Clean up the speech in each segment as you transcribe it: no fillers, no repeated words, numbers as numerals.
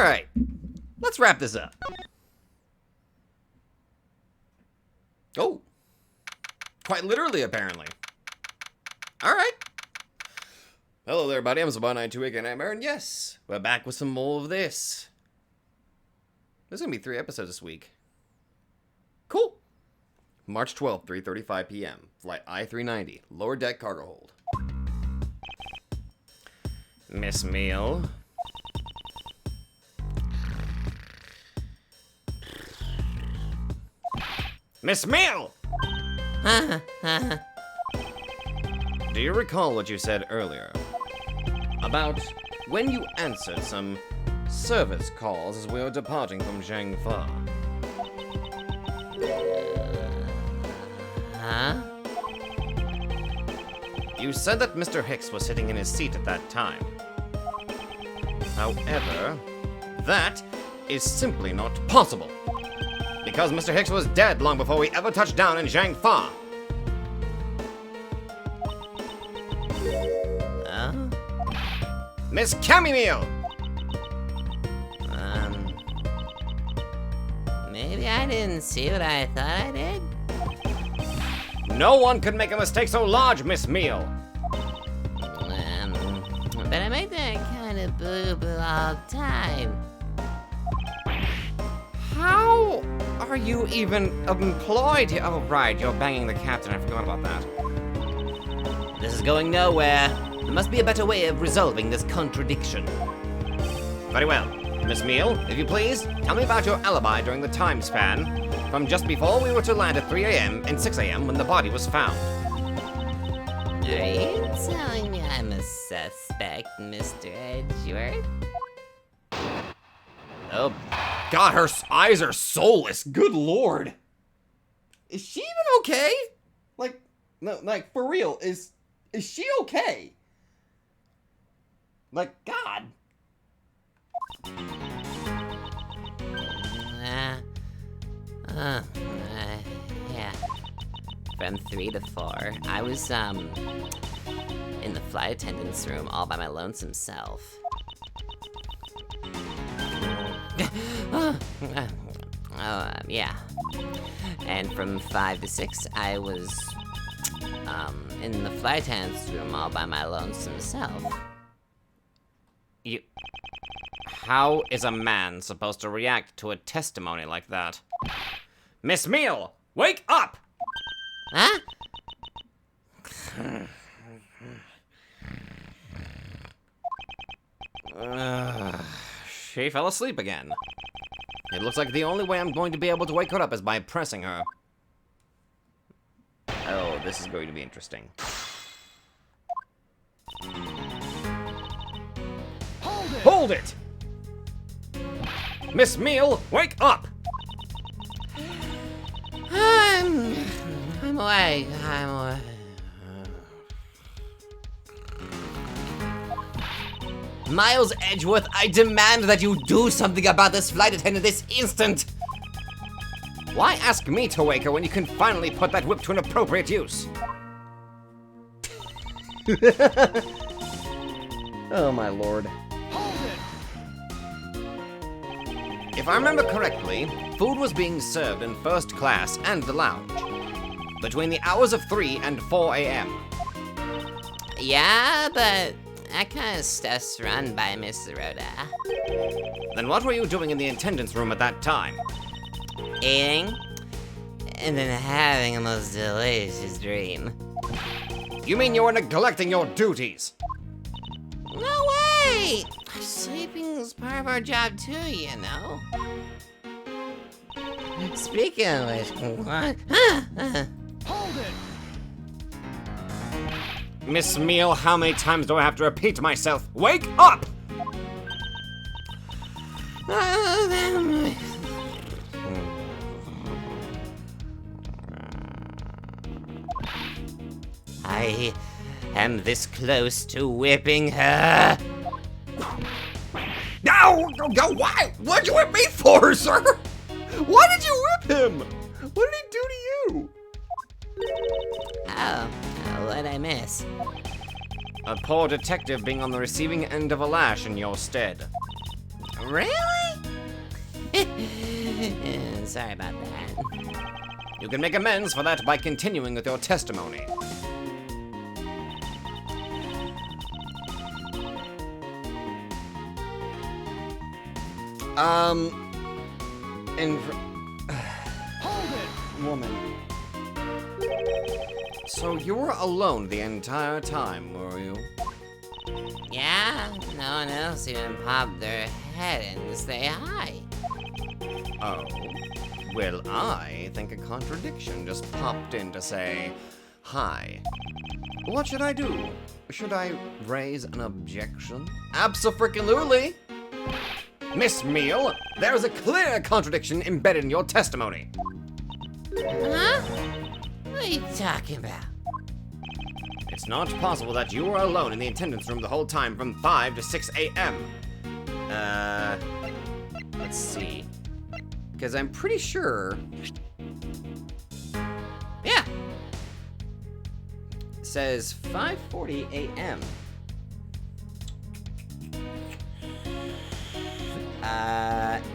Alright, let's wrap this up. Oh, quite literally, apparently. Alright. Hello there, everybody. I'm Sabah928 and I'm Aaron. Yes, we're back with some more of this. There's gonna be 3 episodes this week. Cool. March 12th, 3:35 p.m. Flight I-390, lower deck cargo hold. Miss Meal. Miss Meal! Do you recall what you said earlier? About when you answered some service calls as we were departing from Zhangfa? Huh? You said that Mr. Hicks was sitting in his seat at that time. However, that is simply not possible. Because Mr. Hicks was dead long before we ever touched down in Zhangfa. Miss Chamomile! Maybe I didn't see what I thought I did? No one could make a mistake so large, Miss Meal. But I make that kind of boo-boo all the time. How are you even employed here? Oh, right, you're banging the captain. I forgot about that. This is going nowhere. There must be a better way of resolving this contradiction. Very well. Miss Meal, if you please, tell me about your alibi during the time span from just before we were to land at 3 a.m. and 6 a.m. when the body was found. Are you telling me I'm a suspect, Mr. Edgeworth? Oh, God, her eyes are soulless. Good Lord. Is she even okay? Like, no, like, for real, is she okay? Like, God. Yeah. From 3 to 4, I was, in the flight attendant's room all by my lonesome self. Yeah. And from 5 to 6, I was, in the flight attendant's room all by my lonesome self. How is a man supposed to react to a testimony like that? Miss Meal, wake up! Huh? She fell asleep again. It looks like the only way I'm going to be able to wake her up is by pressing her. Oh, this is going to be interesting. Hold it! Miss Meal, wake up! I'm awake. I'm awake. Miles Edgeworth, I demand that you do something about this flight attendant this instant! Why ask me to wake her when you can finally put that whip to an appropriate use? Oh my lord. If I remember correctly, food was being served in first class and the lounge between the hours of 3 and 4 a.m. Yeah, but that kind of stuff's run by Miss Rhoda. Then what were you doing in the attendance room at that time? Eating, and then having a most delicious dream. You mean you were neglecting your duties? No way! Sleeping is part of our job too, you know. Speaking of which, what? Hold it! Miss Meal, how many times do I have to repeat to myself? Wake up! I am this close to whipping her. No! Why? What'd you whip me for, sir? Why did you whip him? What did he do to you? Oh, what'd I miss? A poor detective being on the receiving end of a lash in your stead. Really? Sorry about that. You can make amends for that by continuing with your testimony. Hold it! Woman. So you were alone the entire time, were you? Yeah, no one else even popped their head in to say hi. Oh. Well, I think a contradiction just popped in to say, hi. What should I do? Should I raise an objection? Abso-freaking-lutely! Miss Meal, there is a clear contradiction embedded in your testimony. Huh? What are you talking about? It's not possible that you were alone in the attendance room the whole time from 5 to 6 a.m. Let's see. Because I'm pretty sure... Yeah! It says 5:40 a.m.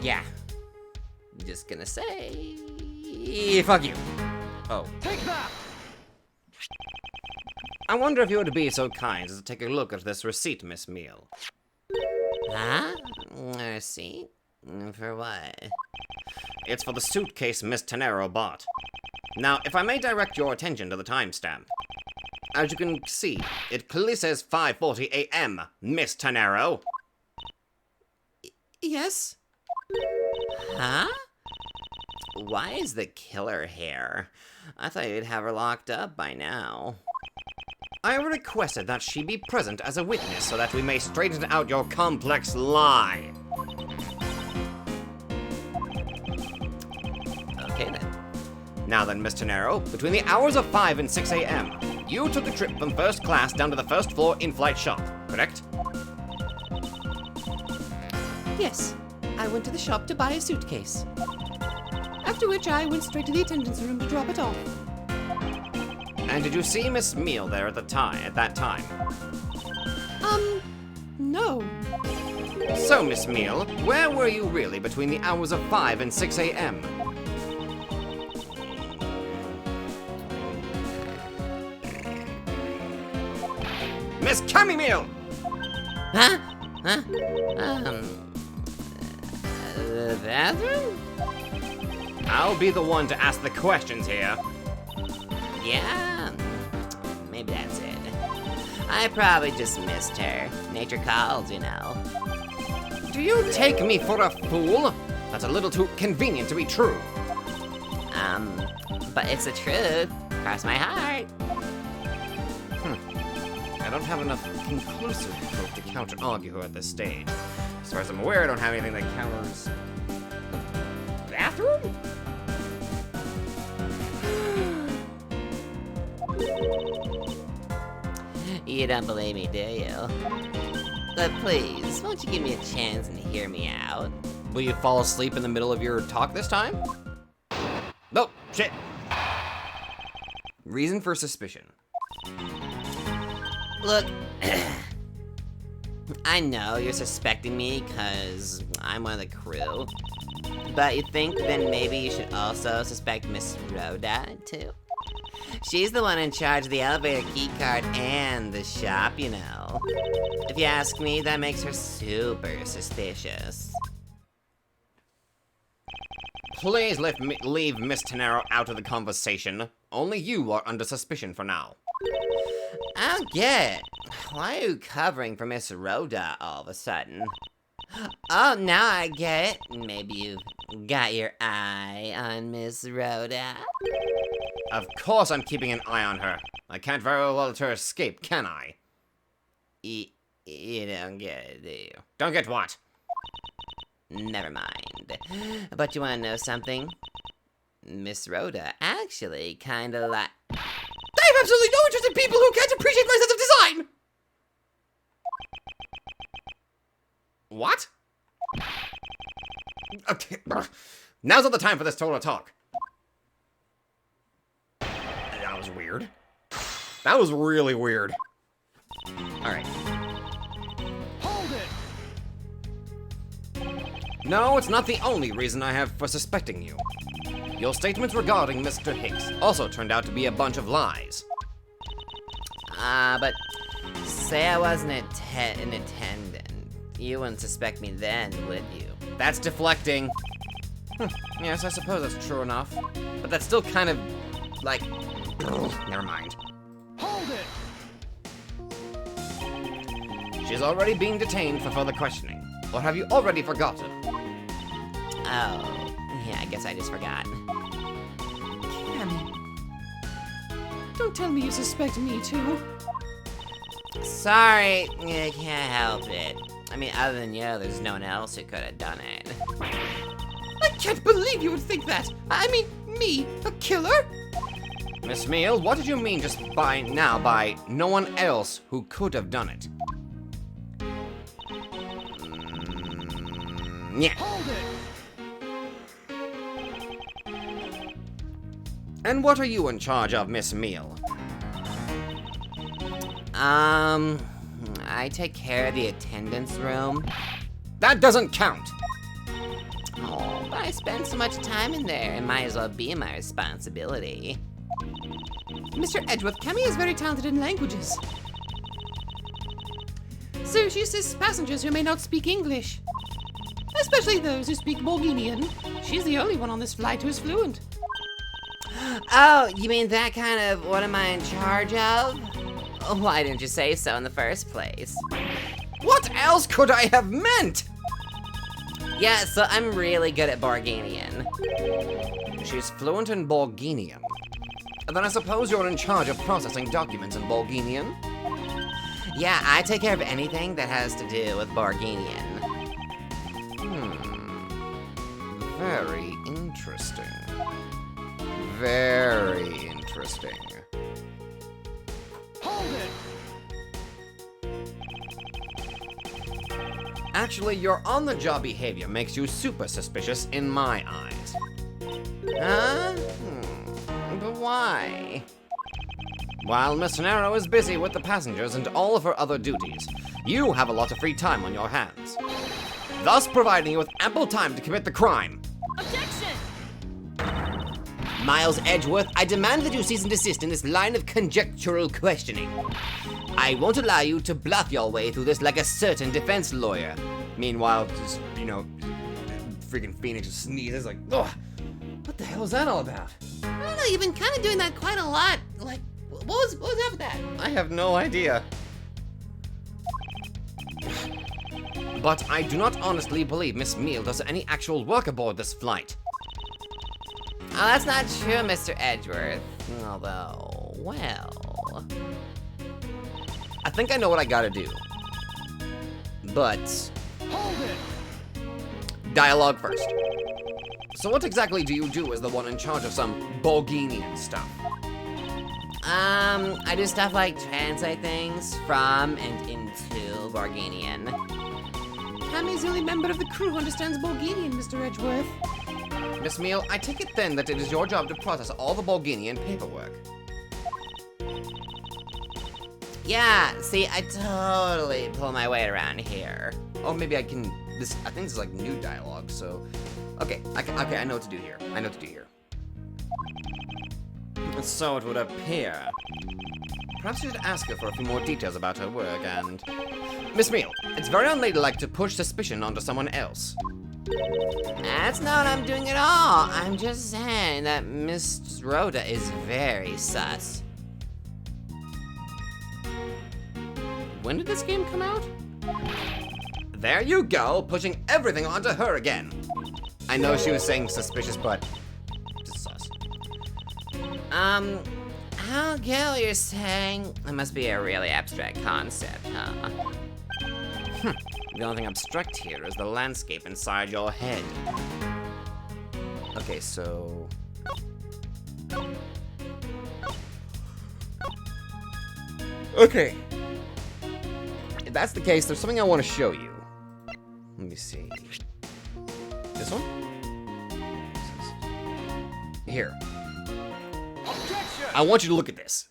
Yeah. I'm just gonna say... Fuck you. Oh. Take that! I wonder if you would be so kind as to take a look at this receipt, Miss Meal. Huh? A receipt? For what? It's for the suitcase Miss Tetsuro bought. Now, if I may direct your attention to the timestamp. As you can see, it clearly says 5:40 a.m., Miss Tetsuro. Yes? Huh? Why is the killer here? I thought you'd have her locked up by now. I requested that she be present as a witness so that we may straighten out your complex lie. Okay then. Now then, Miss Tetsuro, between the hours of 5 and 6 a.m., you took a trip from first class down to the first floor in-flight shop, correct? Yes, I went to the shop to buy a suitcase. After which I went straight to the attendance room to drop it off. And did you see Miss Meal there at that time? No. So, Miss Meal, where were you really between the hours of 5 and 6 a.m.? Miss Cammy Meal! Huh? Huh? The bathroom? I'll be the one to ask the questions here. Yeah, maybe that's it. I probably just missed her. Nature calls, you know. Do you take me for a fool? That's a little too convenient to be true. But it's the truth. Cross my heart. I don't have enough conclusive proof to counter-argue her at this stage. As far as I'm aware, I don't have anything that counters... Bathroom? You don't believe me, do you? But please, won't you give me a chance and hear me out? Will you fall asleep in the middle of your talk this time? No, shit. Reason for suspicion. Look, I know you're suspecting me because I'm one of the crew. But you think then maybe you should also suspect Miss Rhoda, too? She's the one in charge of the elevator keycard and the shop, you know. If you ask me, that makes her super suspicious. Please leave Miss Tetsuro out of the conversation. Only you are under suspicion for now. I don't get it. Why are you covering for Miss Rhoda all of a sudden? Oh, now I get it. Maybe you've got your eye on Miss Rhoda. Of course I'm keeping an eye on her. I can't very well let her escape, can I? You don't get it, do you? Don't get what? Never mind. But you want to know something? Miss Rhoda actually kind of like... I have absolutely no interest in people who can't appreciate my sense of design! What? Okay, now's not the time for this total talk. That was weird. That was really weird. Alright. Hold it! No, it's not the only reason I have for suspecting you. Your statements regarding Mr. Hicks also turned out to be a bunch of lies. But say I wasn't in attendance. You wouldn't suspect me then, would you? That's deflecting. Yes, I suppose that's true enough. But that's still kind of, like... never mind. Hold it! She's already being detained for further questioning. Or have you already forgotten? Oh, yeah, I guess I just forgot. Cammy. Don't tell me you suspect me too. Sorry, I can't help it. I mean, other than you, there's no one else who could have done it. I can't believe you would think that. I mean, me, a killer? Miss Meal, what did you mean just by no one else who could have done it? Yeah. Hold it! And what are you in charge of, Miss Meal? I take care of the attendance room. That doesn't count. Oh, but I spend so much time in there, it might as well be my responsibility. Mr. Edgeworth, Cammy is very talented in languages. So she assists passengers who may not speak English. Especially those who speak Bulgarian. She's the only one on this flight who is fluent. Oh, you mean that kind of what am I in charge of? Why didn't you say so in the first place? What else could I have meant? Yeah, so I'm really good at Bulgarian. She's fluent in Bulgarian. Then I suppose you're in charge of processing documents in Bulgarian? Yeah, I take care of anything that has to do with Bulgarian. Very interesting. Very interesting. Hold it! Actually, your on-the-job behavior makes you super suspicious in my eyes. Huh? But why? While Miss Narrow is busy with the passengers and all of her other duties, you have a lot of free time on your hands, thus providing you with ample time to commit the crime. Objection! Miles Edgeworth, I demand that you cease and desist in this line of conjectural questioning. I won't allow you to bluff your way through this like a certain defense lawyer. Meanwhile, just, freaking Phoenix just sneezes like, ugh, what the hell is that all about? I don't know, you've been kind of doing that quite a lot. Like, what was up with that? I have no idea. But I do not honestly believe Miss Meal does any actual work aboard this flight. Oh, that's not true, Mr. Edgeworth. Although, well... I think I know what I gotta do. But... Hold it! dialogue first. So what exactly do you do as the one in charge of some Bulgarian stuff? I do stuff like translate things from and into Bulgarian. Cammy's the only member of the crew who understands Bulgarian, Mr. Edgeworth. Miss Meal, I take it then that it is your job to process all the Bulgarian paperwork. Yeah, see, I totally pull my weight around here. Oh, maybe I can... I think this is like new dialogue, so... Okay, I know what to do here. So it would appear. Perhaps you should ask her for a few more details about her work and... Miss Meal, it's very unladylike to push suspicion onto someone else. That's not what I'm doing at all. I'm just saying that Miss Rhoda is very sus. When did this game come out? There you go, pushing everything onto her again. I know she was saying suspicious, but just sus. I'll get what you're saying. It must be a really abstract concept, huh? The only thing abstract here is the landscape inside your head. Okay, so... Okay. If that's the case, there's something I want to show you. Let me see. This one? Here. Objection! I want you to look at this.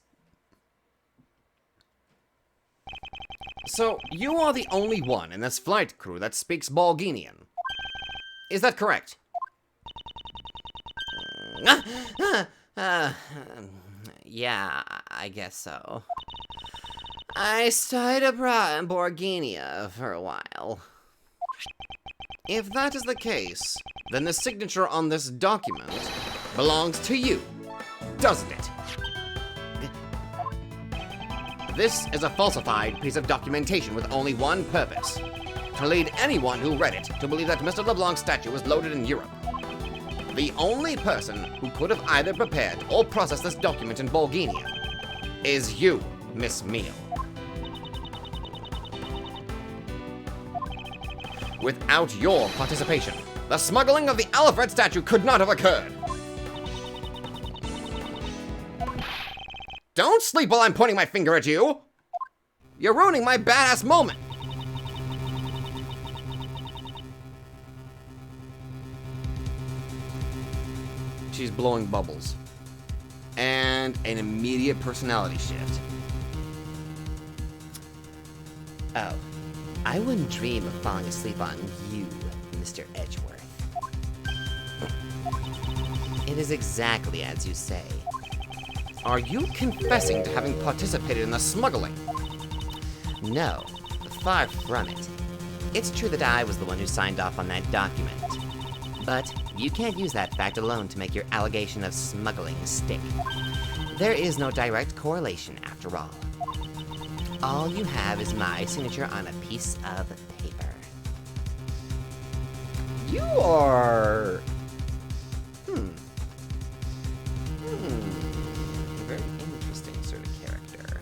So, you are the only one in this flight crew that speaks Bulgarian. Is that correct? Yeah, I guess so. I studied abroad in Borginia for a while. If that is the case, then the signature on this document belongs to you, doesn't it? This is a falsified piece of documentation with only one purpose: to lead anyone who read it to believe that Mr. LeBlanc's statue was loaded in Europe. The only person who could have either prepared or processed this document in Bulgaria is you, Miss Meal. Without your participation, the smuggling of the Alfred statue could not have occurred. Don't sleep while I'm pointing my finger at you! You're ruining my badass moment! She's blowing bubbles. And an immediate personality shift. Oh, I wouldn't dream of falling asleep on you, Mr. Edgeworth. It is exactly as you say. Are you confessing to having participated in the smuggling? No, far from it. It's true that I was the one who signed off on that document. But you can't use that fact alone to make your allegation of smuggling stick. There is no direct correlation after all. All you have is my signature on a piece of paper. You are... Very interesting sort of character.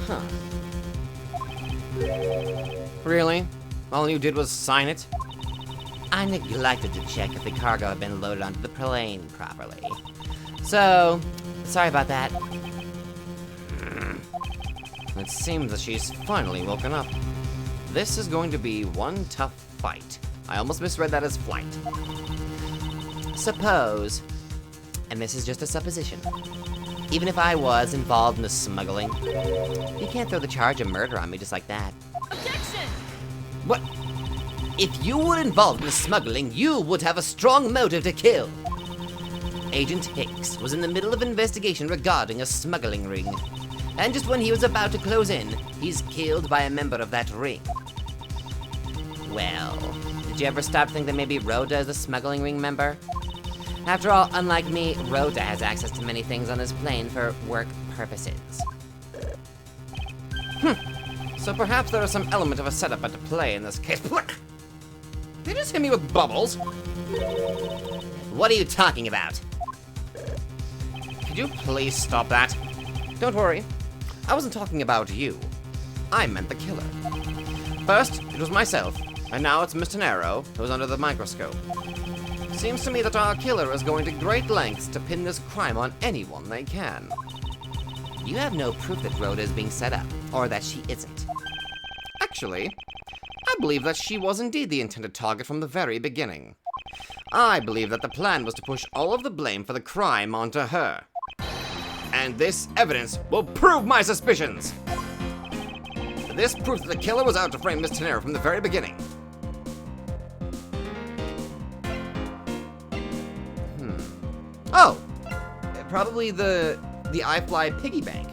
Huh. Really? All you did was sign it? I neglected to check if the cargo had been loaded onto the plane properly. So, sorry about that. It seems that she's finally woken up. This is going to be one tough fight. I almost misread that as flight. Suppose, and this is just a supposition, even if I was involved in the smuggling, you can't throw the charge of murder on me just like that. Objection! What? If you were involved in the smuggling, you would have a strong motive to kill. Agent Hicks was in the middle of an investigation regarding a smuggling ring. And just when he was about to close in, he's killed by a member of that ring. Well, did you ever stop to think that maybe Rhoda is a smuggling ring member? After all, unlike me, Rhoda has access to many things on this plane for work purposes. So perhaps there is some element of a setup at play in this case. Did you just hit me with bubbles? What are you talking about? Could you please stop that? Don't worry. I wasn't talking about you. I meant the killer. First, it was myself, and now it's Mr. Nero, who's under the microscope. Seems to me that our killer is going to great lengths to pin this crime on anyone they can. You have no proof that Rhoda is being set up, or that she isn't. Actually, I believe that she was indeed the intended target from the very beginning. I believe that the plan was to push all of the blame for the crime onto her. And this evidence will prove my suspicions! This proves that the killer was out to frame Miss Tenera from the very beginning. Oh! Probably the iFly piggy bank.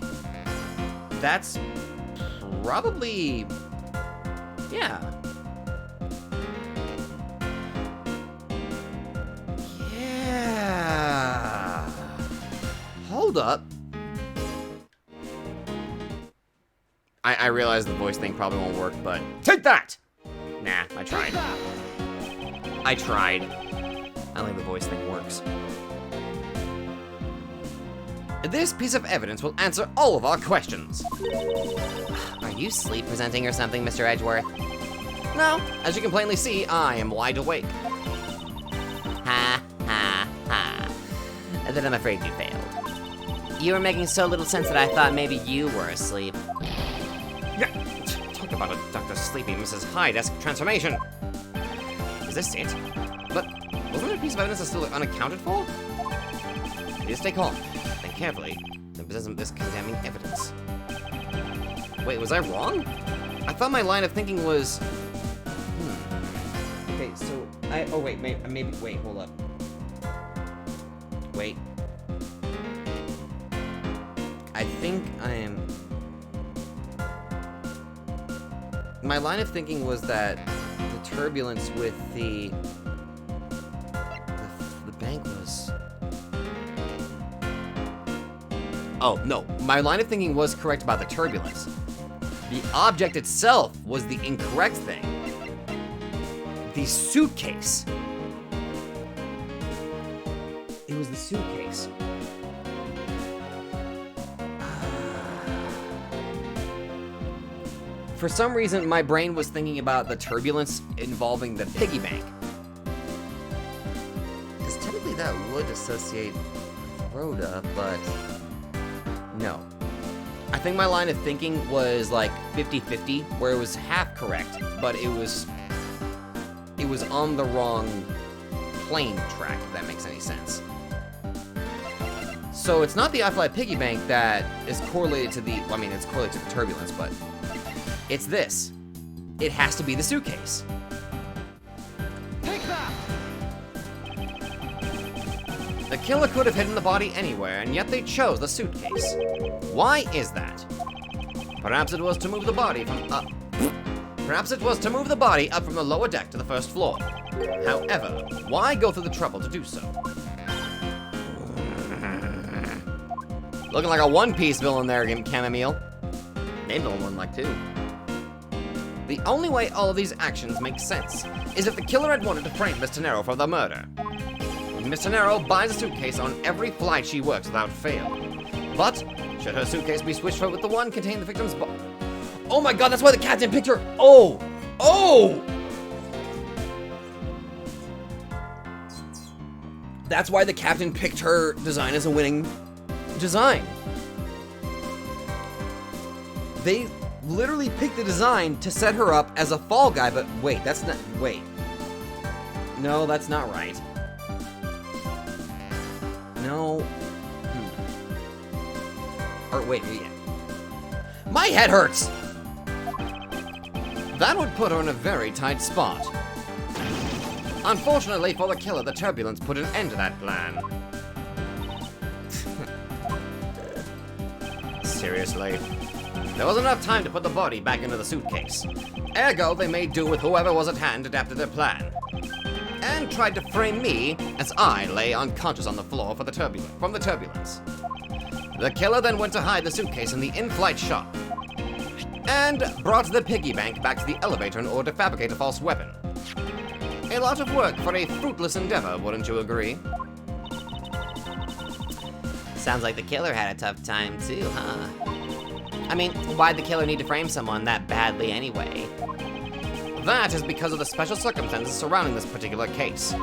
That's probably... yeah. Yeah. Hold up. I realize the voice thing probably won't work, but... take that! Nah, I tried. I tried. I don't think the voice thing works. This piece of evidence will answer all of our questions. Are you sleep presenting or something, Mr. Edgeworth? No, as you can plainly see, I am wide awake. Ha, ha, ha. Then I'm afraid you failed. You were making so little sense that I thought maybe you were asleep. Yeah, talk about a Dr. Sleepy Mrs. High-Desk transformation. Is this it? But wasn't there a piece of evidence that's still unaccounted for? You just stay calm. Think carefully. Then possess this condemning evidence. Wait, was I wrong? I thought my line of thinking was... Okay, so oh wait, maybe wait, hold up. Wait. I think I am. My line of thinking was that the turbulence with the bank was. Oh no, my line of thinking was correct about the turbulence. The object itself was the incorrect thing. The suitcase. It was the suitcase. For some reason, my brain was thinking about the turbulence involving the piggy bank. Because technically that would associate with Rhoda, but no. I think my line of thinking was like 50-50, where it was half correct, but it was on the wrong plane track, if that makes any sense. So it's not the iFly piggy bank that is correlated to the, well, I mean, it's correlated to the turbulence, but it's this. It has to be the suitcase. Take that! The killer could have hidden the body anywhere, and yet they chose the suitcase. Why is that? Perhaps it was to move the body from up. Perhaps it was to move the body up from the lower deck to the first floor. However, why go through the trouble to do so? Looking like a One-Piece villain there, Chamomile. Name villain one like too. The only way all of these actions make sense is if the killer had wanted to frame Miss Tetsuro for the murder. Miss Tetsuro buys a suitcase on every flight she works without fail. But should her suitcase be switched with the one containing the victim's body? Oh my god, that's why the captain picked her. Oh! Oh! That's why the captain picked her design as a winning design. They literally picked the design to set her up as a fall guy, but wait, that's not, wait. No, that's not right. No. Or wait, yeah. My head hurts! That would put her in a very tight spot. Unfortunately for the killer, the turbulence put an end to that plan. Seriously? There wasn't enough time to put the body back into the suitcase. Ergo, they made do with whoever was at hand adapted their plan. And tried to frame me as I lay unconscious on the floor from the turbulence. The killer then went to hide the suitcase in the in-flight shop. And brought the piggy bank back to the elevator in order to fabricate a false weapon. A lot of work for a fruitless endeavor, wouldn't you agree? Sounds like the killer had a tough time too, huh? I mean, why'd the killer need to frame someone that badly anyway? That is because of the special circumstances surrounding this particular case.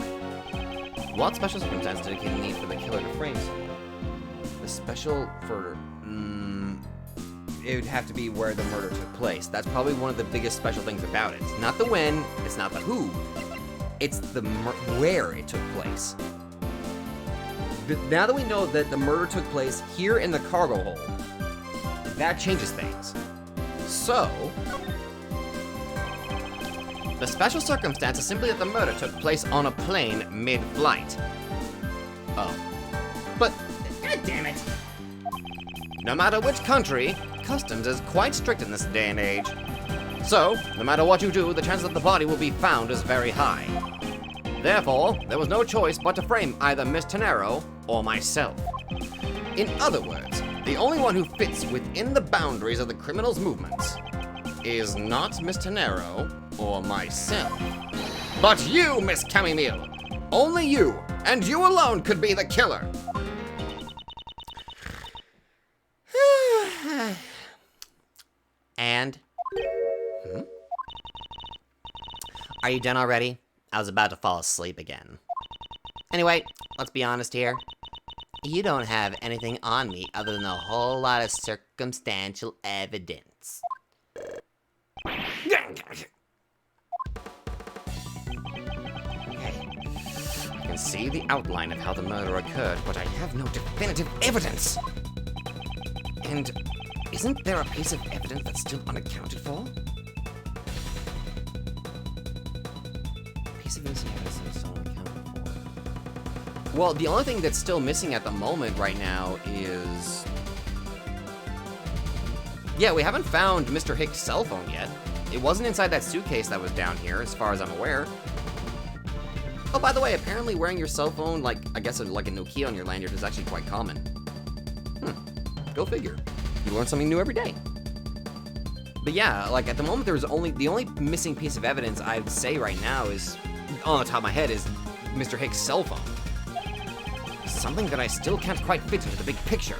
What special circumstances did he need for the killer to frame someone? The special for... it would have to be where the murder took place. That's probably one of the biggest special things about it. It's not the when, it's not the who, it's the where it took place. But now that we know that the murder took place here in the cargo hold, that changes things. So, the special circumstance is simply that the murder took place on a plane mid-flight. Oh. But, god damn it! No matter which country, customs is quite strict in this day and age. So, no matter what you do, the chance that the body will be found is very high. Therefore, there was no choice but to frame either Miss Tetsuro or myself. In other words, the only one who fits within the boundaries of the criminal's movements is not Miss Tetsuro or myself, but you, Miss Chamomile. Only you, and you alone, could be the killer. And? Are you done already? I was about to fall asleep again. Anyway, let's be honest here. You don't have anything on me other than a whole lot of circumstantial evidence. Okay. I can see the outline of how the murder occurred, but I have no definitive evidence. And isn't there a piece of evidence that's still unaccounted for? Piece of missing evidence that is still unaccounted for. Well, the only thing that's still missing at the moment right now is... Yeah, we haven't found Mr. Hicks' cell phone yet. It wasn't inside that suitcase that was down here, as far as I'm aware. Oh, by the way, apparently wearing your cell phone, like, I guess like a Nokia on your lanyard is actually quite common. Go figure. You learn something new every day. But yeah, like, at the moment, the only missing piece of evidence I'd say right now is, on the top of my head, is Mr. Hicks' cell phone. Something that I still can't quite fit into the big picture.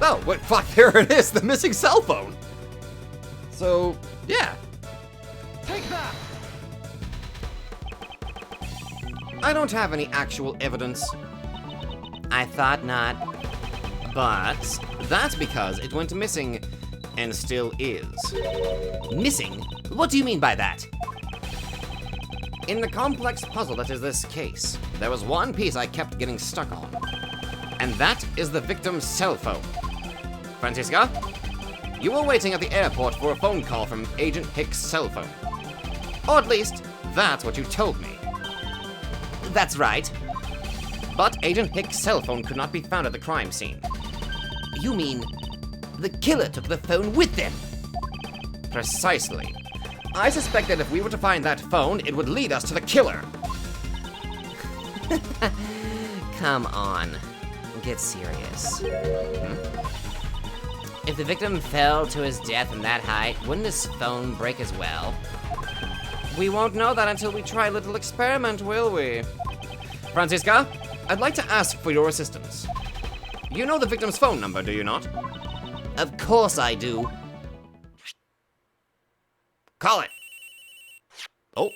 Oh, what, fuck, there it is, the missing cell phone! So, yeah. Take that! I don't have any actual evidence. I thought not. But that's because it went missing and still is. Missing? What do you mean by that? In the complex puzzle that is this case, there was one piece I kept getting stuck on. And that is the victim's cell phone. Francisca, you were waiting at the airport for a phone call from Agent Hicks' cell phone. Or at least, that's what you told me. That's right. But Agent Hicks' cell phone could not be found at the crime scene. You mean the killer took the phone with them? Precisely. I suspect that if we were to find that phone, it would lead us to the killer. Come on. Get serious. If the victim fell to his death from that height, wouldn't his phone break as well? We won't know that until we try a little experiment, will we? Francisca, I'd like to ask for your assistance. You know the victim's phone number, do you not? Of course I do. Call it. Oh.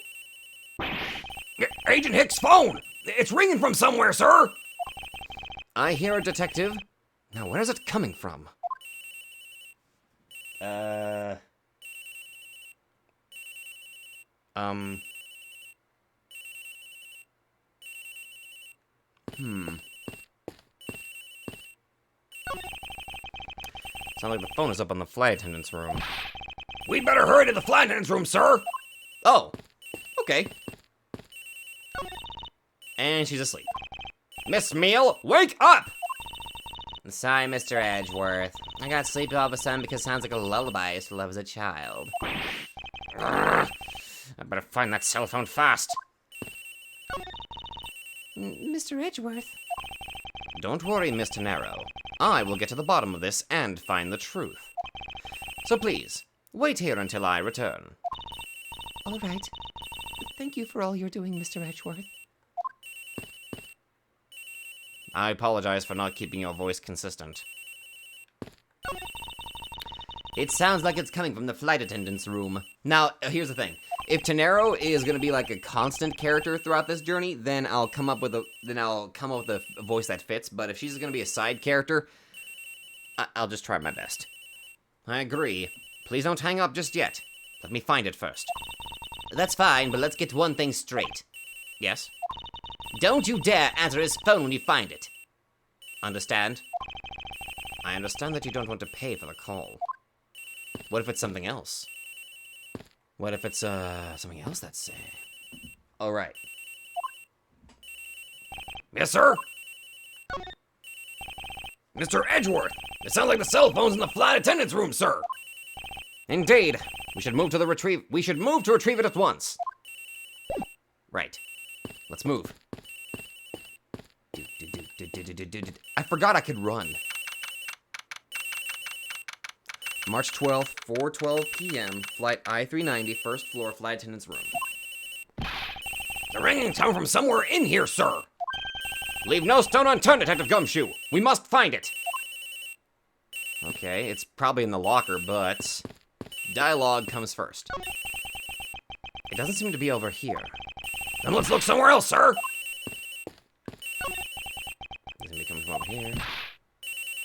Agent Hicks' phone! It's ringing from somewhere, sir! I hear a detective. Now, where's it coming from? Sounds like the phone is up on the flight attendant's room. We'd better hurry to the flight attendant's room, sir! Oh, okay. And she's asleep. Miss Meal, wake up! Sorry, Mr. Edgeworth. I got sleepy all of a sudden because it sounds like a lullaby I used to love as a child. I better find that cell phone fast. Mr. Edgeworth. Don't worry, Miss Tetsuro. I will get to the bottom of this and find the truth. So please, wait here until I return. All right. Thank you for all you're doing, Mr. Edgeworth. I apologize for not keeping your voice consistent. It sounds like it's coming from the flight attendant's room. Now, here's the thing. If Tetsuro is gonna be like a constant character throughout this journey, then I'll come up with a voice that fits. But if she's gonna be a side character, I'll just try my best. I agree. Please don't hang up just yet. Let me find it first. That's fine, but let's get one thing straight. Yes? Don't you dare answer his phone when you find it. Understand? I understand that you don't want to pay for the call. What if it's something else? What if it's, something else that's, Alright. Yes, sir? Mr. Edgeworth, it sounds like the cell phone's in the flight attendant's room, sir. Indeed. We should move to retrieve it at once. Right. Let's move. I forgot I could run. March 12th, 4:12 p.m., flight I-390, first floor, flight attendant's room. The ringing's coming from somewhere in here, sir. Leave no stone unturned, Detective Gumshoe. We must find it. Okay, it's probably in the locker, but dialogue comes first. It doesn't seem to be over here. Then let's look somewhere else, sir. It's gonna be coming from over here.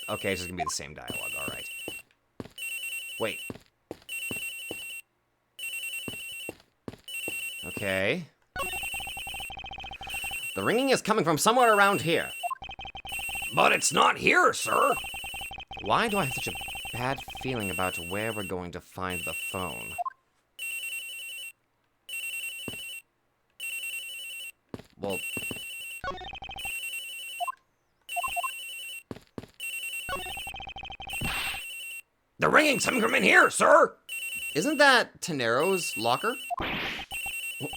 Okay, it's just gonna be the same dialogue, all right. Wait. Okay. The ringing is coming from somewhere around here. But it's not here, sir. Why do I have such a bad feeling about where we're going to find the phone. Well... They're ringing something from in here, sir! Isn't that Tenero's locker?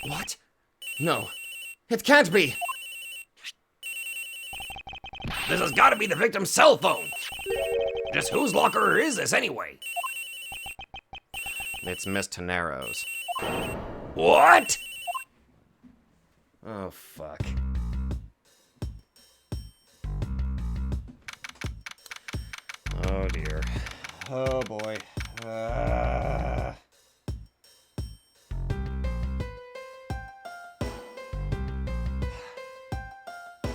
What? No. It can't be! This has got to be the victim's cell phone. Just whose locker is this anyway? It's Miss Tenero's. What? Oh, fuck. Oh, dear. Oh, boy.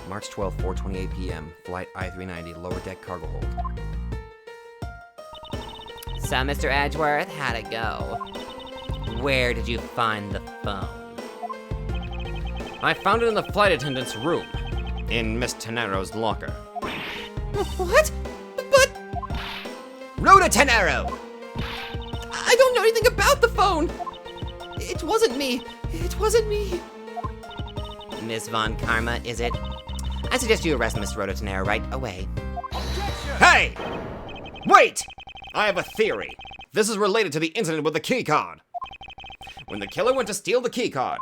March 12th, 4:28 p.m. Flight I-390, lower deck cargo hold. So, Mr. Edgeworth, how'd it go? Where did you find the phone? I found it in the flight attendant's room, in Miss Tenero's locker. What? But Rhoda Tenero! I don't know anything about the phone! It wasn't me. It wasn't me. Miss Von Karma, is it? I suggest you arrest Miss Rhoda Tenero right away. Hey! Wait! I have a theory. This is related to the incident with the keycard. When the killer went to steal the keycard,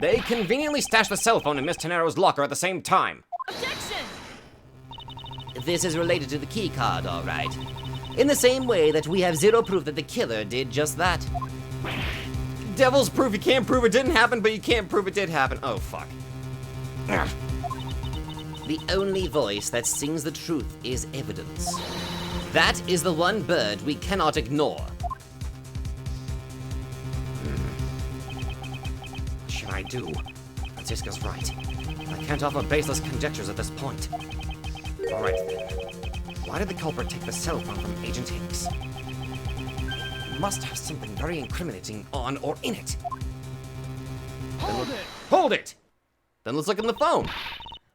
they conveniently stashed the cell phone in Miss Tenero's locker at the same time. This is related to the key card, all right. In the same way that we have zero proof that the killer did just that. Devil's proof. You can't prove it didn't happen, but you can't prove it did happen. Oh, fuck. The only voice that sings the truth is evidence. That is the one bird we cannot ignore. What should I do? Francisca's right. I can't offer baseless conjectures at this point. All right, then. Why did the culprit take the cell phone from Agent Hicks? Must have something very incriminating on or in it. Hold it! Hold it! Then let's look in the phone.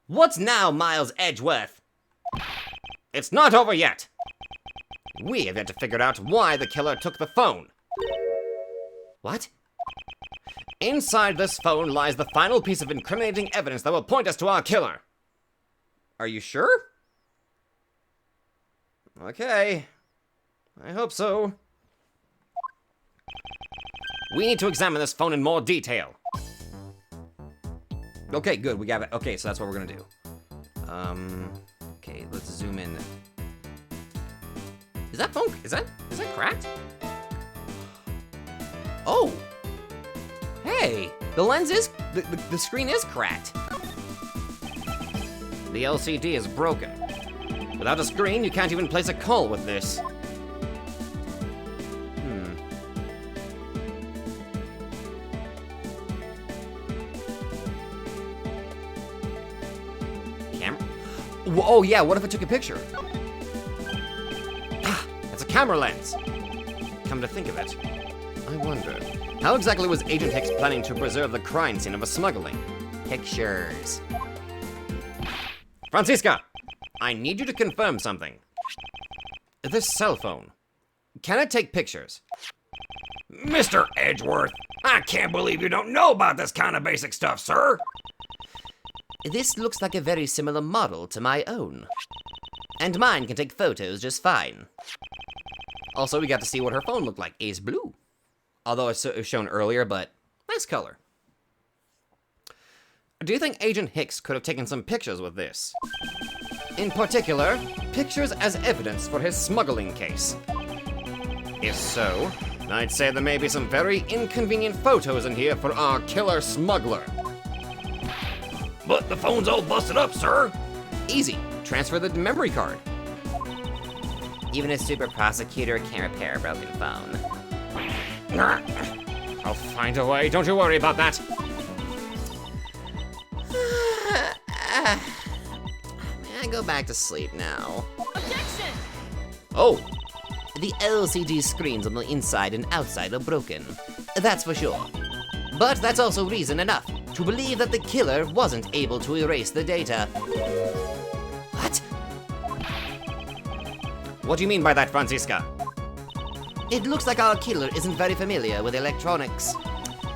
What's now, Miles Edgeworth? It's not over yet. We have yet to figure out why the killer took the phone. What? Inside this phone lies the final piece of incriminating evidence that will point us to our killer. Are you sure? Okay. I hope so. We need to examine this phone in more detail. Okay, good. We got it. Okay, so that's what we're gonna do. Okay, let's zoom in. Is that phone? Is that cracked? Oh. Hey, the lens is the screen is cracked. The LCD is broken. Without a screen, you can't even place a call with this. Oh yeah, what if I took a picture? Ah, that's a camera lens. Come to think of it, I wonder, how exactly was Agent Hicks planning to preserve the crime scene of a smuggling? Pictures. Francisca, I need you to confirm something. This cell phone, can it take pictures? Mr. Edgeworth, I can't believe you don't know about this kind of basic stuff, sir. This looks like a very similar model to my own. And mine can take photos just fine. Also, we got to see what her phone looked like. It's blue. Although it was shown earlier, but nice color. Do you think Agent Hicks could have taken some pictures with this? In particular, pictures as evidence for his smuggling case. If so, I'd say there may be some very inconvenient photos in here for our killer smuggler. But the phone's all busted up, sir. Easy. Transfer the memory card. Even a super prosecutor can't repair a broken phone. I'll find a way. Don't you worry about that. May I go back to sleep now? Objection! Oh, The LCD screens on the inside and outside are broken. That's for sure. But that's also reason enough to believe that the killer wasn't able to erase the data. What? What do you mean by that, Franziska? It looks like our killer isn't very familiar with electronics.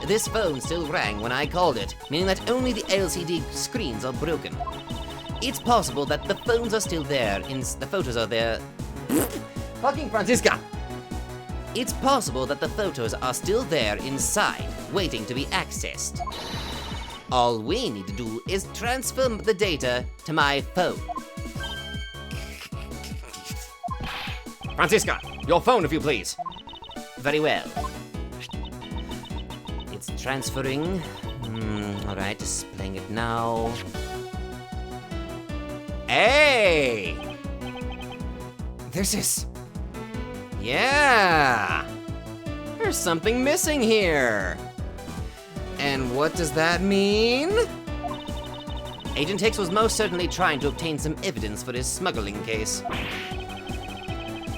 This phone still rang when I called it, meaning that only the LCD screens are broken. It's possible that the phones are still there, the photos are there. Fucking Franziska! It's possible that the photos are still there inside, waiting to be accessed. All we need to do is transfer the data to my phone. Franziska, your phone, if you please. Very well. It's transferring. Alright, displaying it now. Hey! This is... Yeah! There's something missing here. And what does that mean? Agent Hicks was most certainly trying to obtain some evidence for his smuggling case.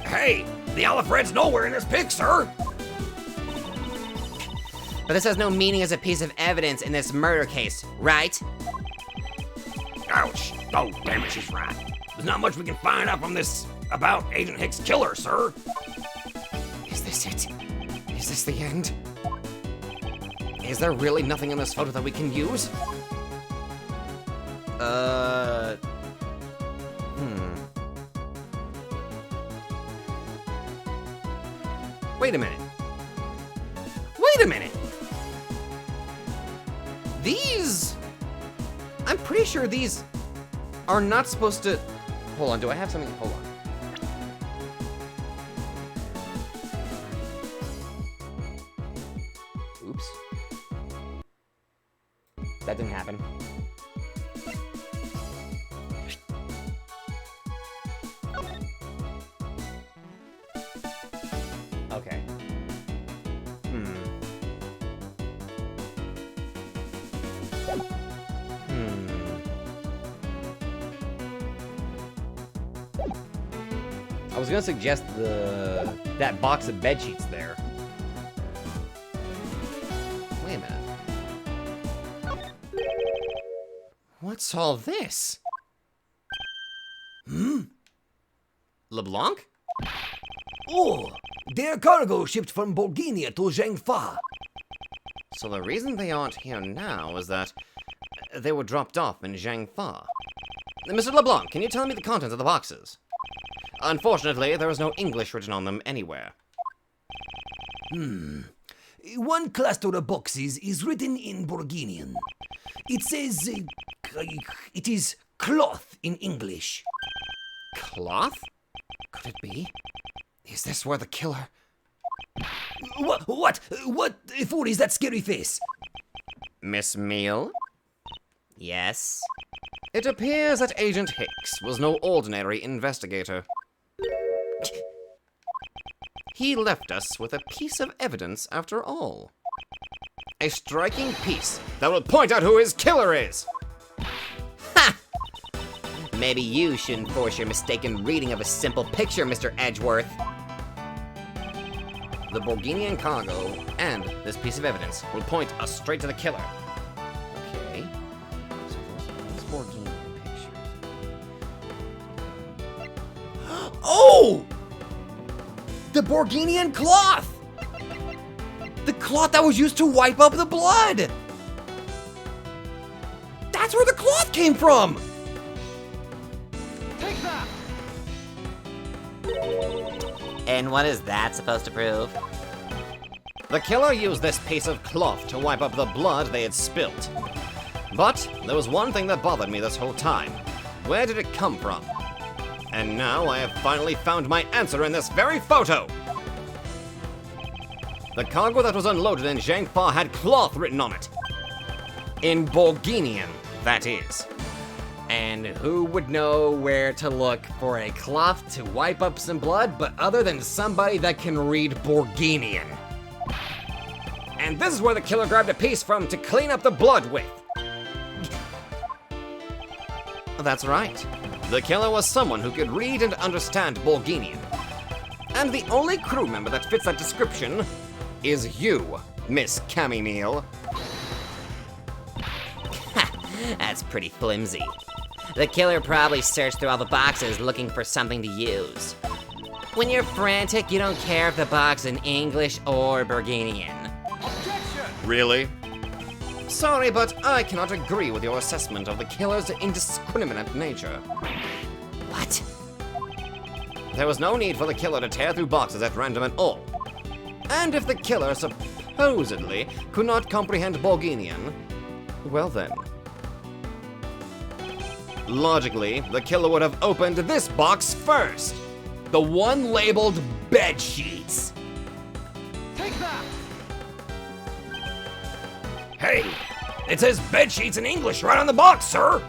Hey, the Olive Red's nowhere in this pic, sir. But this has no meaning as a piece of evidence in this murder case, right? Ouch. Oh, damn it, she's right. There's not much we can find out from this about Agent Hicks' killer, sir. Is this it? Is this the end? Is there really nothing in this photo that we can use? Wait a minute. Wait a minute! These... I'm pretty sure these are not supposed to... Hold on, do I have something? Hold on. Oops. That didn't happen. Okay. I was gonna suggest that box of bed sheets there. Wait a minute. What's all this? LeBlanc? Oh, their cargo shipped from Bulgaria to Zhengfa. So the reason they aren't here now is that they were dropped off in Zhangfa. Mr. LeBlanc, can you tell me the contents of the boxes? Unfortunately, there is no English written on them anywhere. One cluster of boxes is written in Bulgarian. It says, it is cloth in English. Cloth? Could it be? Is this where the killer... What for is that scary face? Miss Meal? Yes? It appears that Agent Hicks was no ordinary investigator. He left us with a piece of evidence after all. A striking piece that will point out who his killer is! Ha! Maybe you shouldn't force your mistaken reading of a simple picture, Mr. Edgeworth. The Bulgarian cargo and this piece of evidence will point us straight to the killer. Okay. So those Bulgarian pictures. Oh! The Bulgarian cloth! The cloth that was used to wipe up the blood! That's where the cloth came from! Take that! And what is that supposed to prove? The killer used this piece of cloth to wipe up the blood they had spilt. But there was one thing that bothered me this whole time. Where did it come from? And now I have finally found my answer in this very photo! The cargo that was unloaded in Zhangfa had cloth written on it. In Bulgarian, that is. And who would know where to look for a cloth to wipe up some blood but other than somebody that can read Bulgarian? And this is where the killer grabbed a piece from to clean up the blood with. That's right. The killer was someone who could read and understand Bulgarian. And the only crew member that fits that description is you, Miss Camille. That's pretty flimsy. The killer probably searched through all the boxes looking for something to use. When you're frantic, you don't care if the box is in English or Burgundian. Really? Sorry, but I cannot agree with your assessment of the killer's indiscriminate nature. What? There was no need for the killer to tear through boxes at random at all. And if the killer supposedly could not comprehend Bulgarian, well then. Logically, the killer would have opened this box first. The one labeled bed sheets. Take that! Hey, it says bed sheets in English right on the box, sir.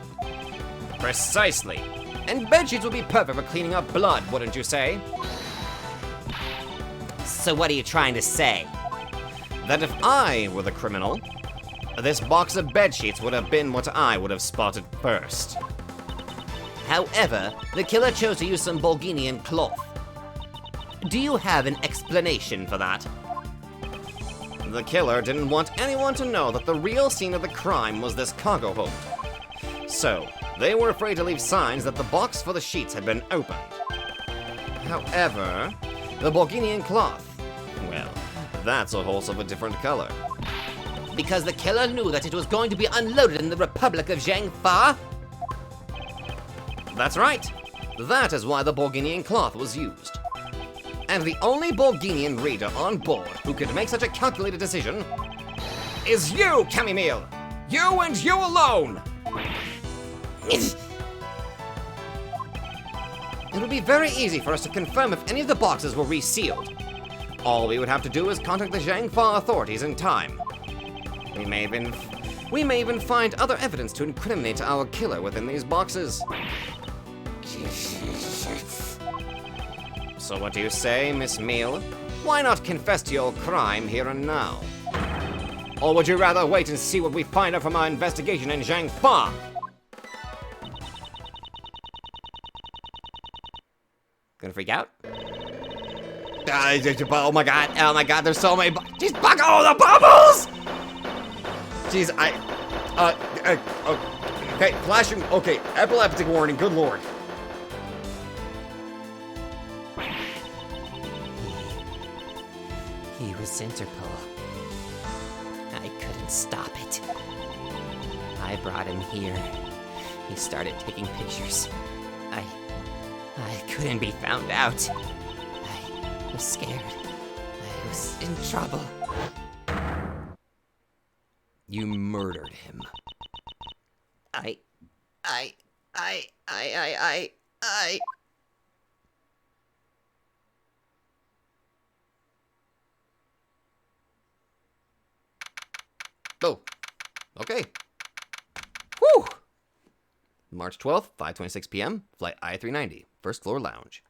Precisely. And bed sheets would be perfect for cleaning up blood, wouldn't you say? So what are you trying to say? That if I were the criminal, this box of bed sheets would have been what I would have spotted first. However, the killer chose to use some Bulgarian cloth. Do you have an explanation for that? The killer didn't want anyone to know that the real scene of the crime was this cargo hold. So, they were afraid to leave signs that the box for the sheets had been opened. However, the Bulgarian cloth, well, that's a horse of a different color. Because the killer knew that it was going to be unloaded in the Republic of Zhangfa? That's right. That is why the Bulgarian cloth was used. And the only Bulgarian reader on board who could make such a calculated decision is you, Camille. You and you alone. It would be very easy for us to confirm if any of the boxes were resealed. All we would have to do is contact the Zhangfa authorities in time. We may even find other evidence to incriminate our killer within these boxes. So what do you say, Miss Meal? Why not confess to your crime here and now? Or would you rather wait and see what we find out from our investigation in Zhangfa? Gonna freak out? Oh my god, there's so many Jeez, the bubbles! Jeez, okay, flashing, okay, epileptic warning, good lord. He was Interpol. I couldn't stop it. I brought him here. He started taking pictures. I couldn't be found out. I was scared. I was in trouble. You murdered him. I. Oh, okay. Whew! March 12th, 5:26 p.m., flight I-390, first floor lounge.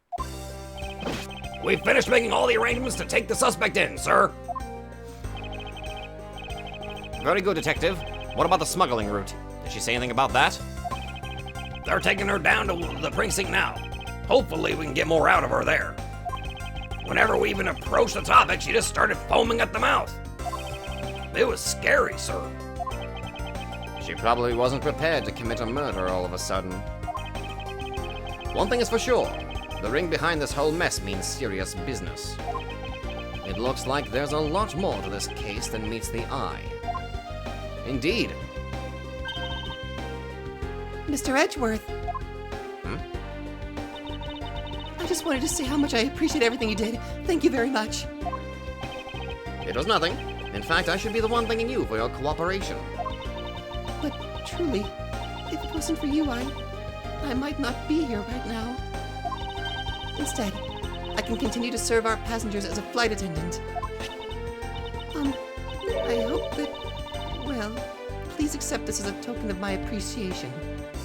We finished making all the arrangements to take the suspect in, sir. Very good, detective. What about the smuggling route? Did she say anything about that? They're taking her down to the precinct now. Hopefully we can get more out of her there. Whenever we even approached the topic, she just started foaming at the mouth. It was scary, sir. She probably wasn't prepared to commit a murder all of a sudden. One thing is for sure, the ring behind this whole mess means serious business. It looks like there's a lot more to this case than meets the eye. Indeed. Mr. Edgeworth. I just wanted to say how much I appreciate everything you did. Thank you very much. It was nothing. In fact, I should be the one thanking you for your cooperation. But truly, if it wasn't for you, I might not be here right now. Instead, I can continue to serve our passengers as a flight attendant. I hope that, well, please accept this as a token of my appreciation.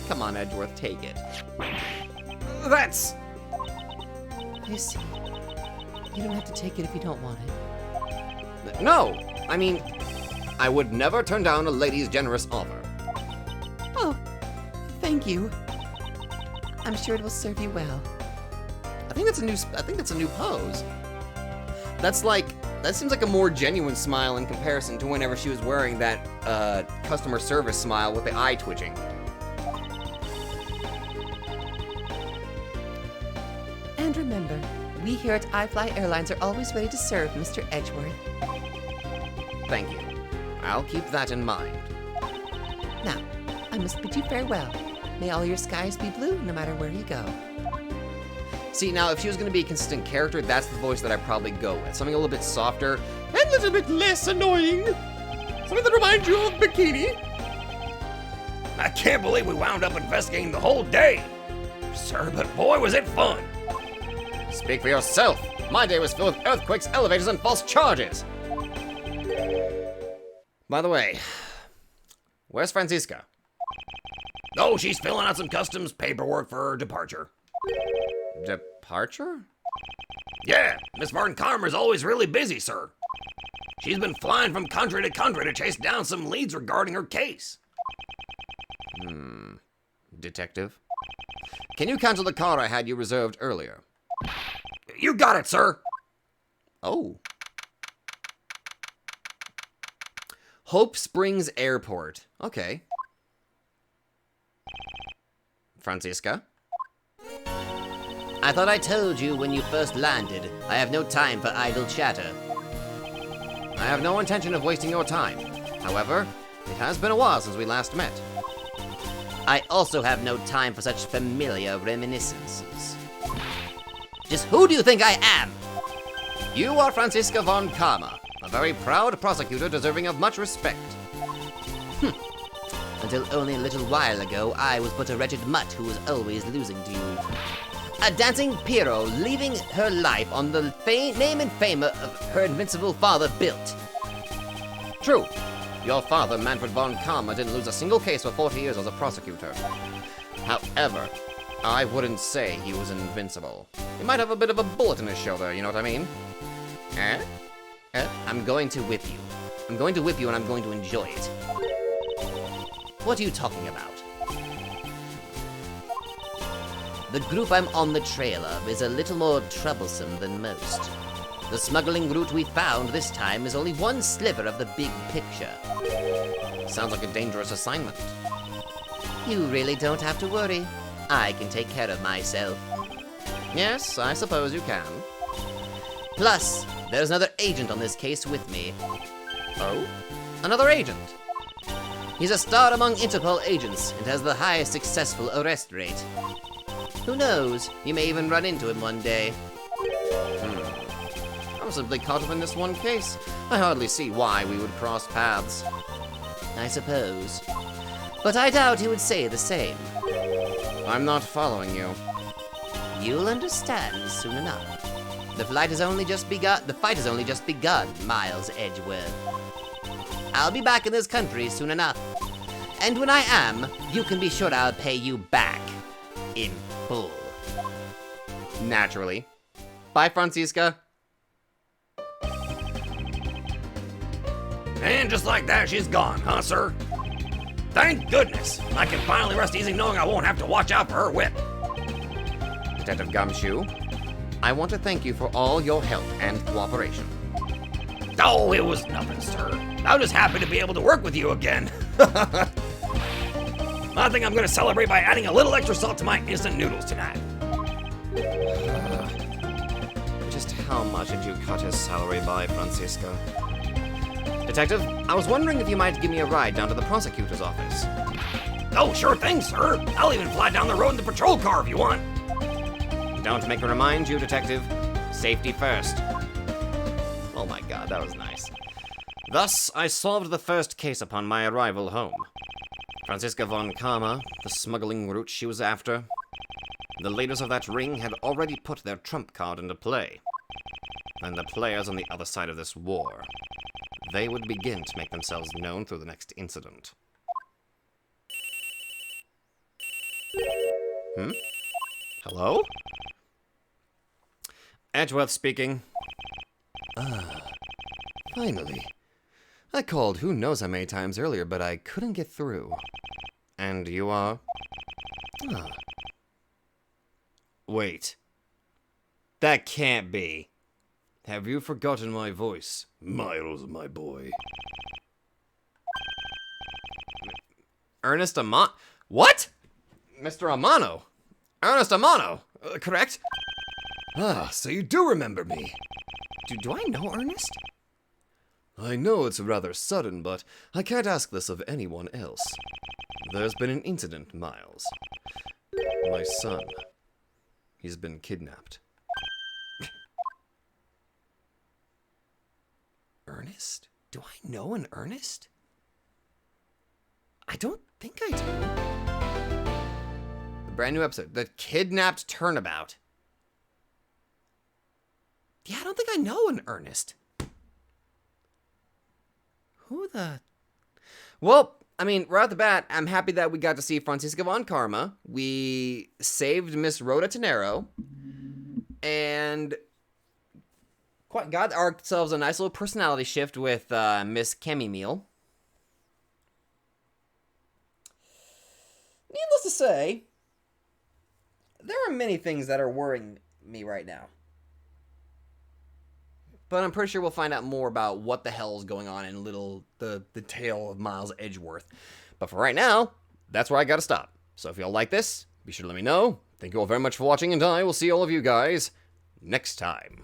Come on, Edgeworth, take it. That's... I see. You don't have to take it if you don't want it. No! I mean, I would never turn down a lady's generous offer. Oh, thank you. I'm sure it will serve you well. I think that's a new pose. That seems like a more genuine smile in comparison to whenever she was wearing that customer service smile with the eye twitching. And remember, We here at iFly Airlines are always ready to serve, Mr. Edgeworth. Thank you. I'll keep that in mind. Now, I must bid you farewell. May all your skies be blue, no matter where you go. See, now, if she was going to be a consistent character, that's the voice that I'd probably go with. Something a little bit softer and a little bit less annoying. Something that reminds you of Bikini. I can't believe we wound up investigating the whole day. Sir, but boy, was it fun. Speak for yourself. My day was filled with earthquakes, elevators, and false charges. By the way, where's Franziska? Oh, she's filling out some customs paperwork for her departure. Departure? Yeah, Miss Von Karma's always really busy, sir. She's been flying from country to country to chase down some leads regarding her case. Detective? Can you cancel the car I had you reserved earlier? You got it, sir. Oh. Hope Springs Airport. Okay. Franziska? I thought I told you when you first landed. I have no time for idle chatter. I have no intention of wasting your time. However, it has been a while since we last met. I also have no time for such familiar reminiscences. Just who do you think I am? You are Franziska von Karma, a very proud prosecutor deserving of much respect. Until only a little while ago, I was but a wretched mutt who was always losing to you. A dancing Pierrot leaving her life on the name and fame of her invincible father built. True. Your father, Manfred von Karma, didn't lose a single case for 40 years as a prosecutor. However, I wouldn't say he was invincible. He might have a bit of a bullet in his shoulder, you know what I mean? I'm going to whip you. I'm going to whip you and I'm going to enjoy it. What are you talking about? The group I'm on the trail of is a little more troublesome than most. The smuggling route we found this time is only one sliver of the big picture. Sounds like a dangerous assignment. You really don't have to worry. I can take care of myself. Yes, I suppose you can. Plus, there's another agent on this case with me. Oh? Another agent? He's a star among Interpol agents and has the highest successful arrest rate. Who knows, you may even run into him one day. I was simply caught up in this one case. I hardly see why we would cross paths. I suppose. But I doubt he would say the same. I'm not following you. You'll understand soon enough. The fight has only just begun, Miles Edgeworth. I'll be back in this country soon enough. And when I am, you can be sure I'll pay you back. In full. Naturally. Bye, Franziska. And just like that, she's gone, huh, sir? Thank goodness. I can finally rest easy knowing I won't have to watch out for her whip. Detective Gumshoe, I want to thank you for all your help and cooperation. Oh, it was nothing, sir. I'm just happy to be able to work with you again. I think I'm gonna celebrate by adding a little extra salt to my instant noodles tonight. Just how much did you cut his salary by, Franziska? Detective, I was wondering if you might give me a ride down to the prosecutor's office. Oh, sure thing, sir. I'll even fly down the road in the patrol car if you want. Don't make me remind you, Detective. Safety first. Oh my god, that was nice. Thus, I solved the first case upon my arrival home. Franziska von Karma, the smuggling route she was after. The leaders of that ring had already put their trump card into play. And the players on the other side of this war. They would begin to make themselves known through the next incident. Hello? Edgeworth speaking. Finally. I called who knows how many times earlier, but I couldn't get through. And you are? Wait. That can't be. Have you forgotten my voice? Miles, my boy. Ernest Amano? What? Mr. Amano? Ernest Amano, correct? Ah, so you do remember me. Do I know Ernest? I know it's rather sudden, but I can't ask this of anyone else. There's been an incident, Miles. My son. He's been kidnapped. Ernest? Do I know an Ernest? I don't think I do. The brand new episode, The Kidnapped Turnabout. Yeah, I don't think I know an Ernest. Who the... Well, I mean, right off the bat, I'm happy that we got to see Francisca von Karma. We saved Miss Rhoda Tenero. And got ourselves a nice little personality shift with Miss Kemi Meal. Needless to say, there are many things that are worrying me right now. But I'm pretty sure we'll find out more about what the hell is going on in the tale of Miles Edgeworth. But for right now, that's where I gotta stop. So if y'all like this, be sure to let me know. Thank you all very much for watching, and I will see all of you guys next time.